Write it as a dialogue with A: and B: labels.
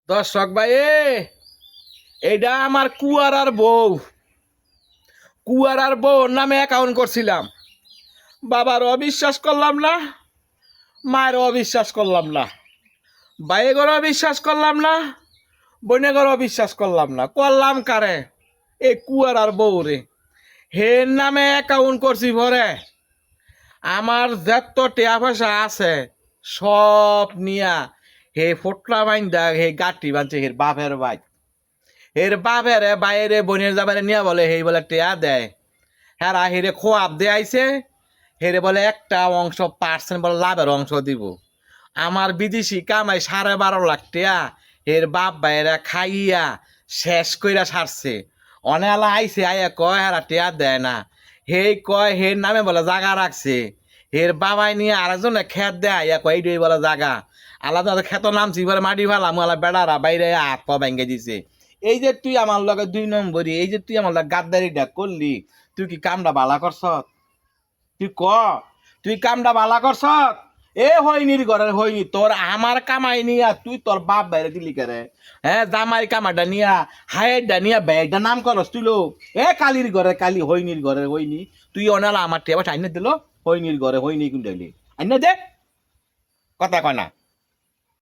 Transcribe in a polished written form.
A: দর্শক ভাই এইটা আমার কুয়ারার বউ নামে অ্যাকাউন্ট করছিলাম। বাবার অবিশ্বাস করলাম না, মায়ের অবিশ্বাস করলাম না, ভাইয়ের অবিশ্বাস করলাম না, বোনের অবিশ্বাস করলাম না, করলাম কারে? এই কুয়ারার বউ রে। হের নামে অ্যাকাউন্ট করছি ভরে আমার যত টেয়া পয়সা আছে সব নিয়া হে ফোটলা বাইন্দা হে গাটি বানছে হের বাপের ভাই। এর বাপেরে বাইরে বোনের যাবারে নিয়ে বলে হেই বলে টেয়া দেয়। হ্যাঁ হেরে খোয়াব দে আইছে, হেরে বলে একটা অংশ পার্সেন্ট বলে লাভের অংশ দিব। আমার বিদেশি কামাই 12.5 লাখ টেয়া এর বাপ বাইরা খাইয়া শেষ কইরা সারছে। অনেলা আইছে আইয়া কয় হারা টেয়া দেয় না, হেই কয় হের নামে বলে জাগা রাখছে। হের বাবাই নিয়ে আরেকজনে খেত দেয় আইয়া কয় এইটাই বলে জাগা। আলাদা খেত নামছি বলে মাটি ফেলাম আলা বেড়ারা বাইরে হাত পা ভেঙে দিছে। এই যে তুই আমার লগে 2 নম্বরই, এই যে তুই আমার লগে গাদ্দারিটা করলি, তুই কি কামটা বালা করছ? তুই ক, তুই কামটা বালা করছ? এ হইনির ঘরের হইনি তোর আমার কামাই নিয়া তুই তোর বাপ বাইরে দিলি করে। হ্যাঁ জামাই কামাটা নিয়া হায়েরটা নিয়া ব্যাগটা নাম করস তুই লোক। এ কালির ঘরে কালি, হইনির ঘরে হইনি। তুই অনালা আমার টেবা আইনে দিল, হইনির ঘরে হইনি কিন্তু আইনে দে, কথা কয় না।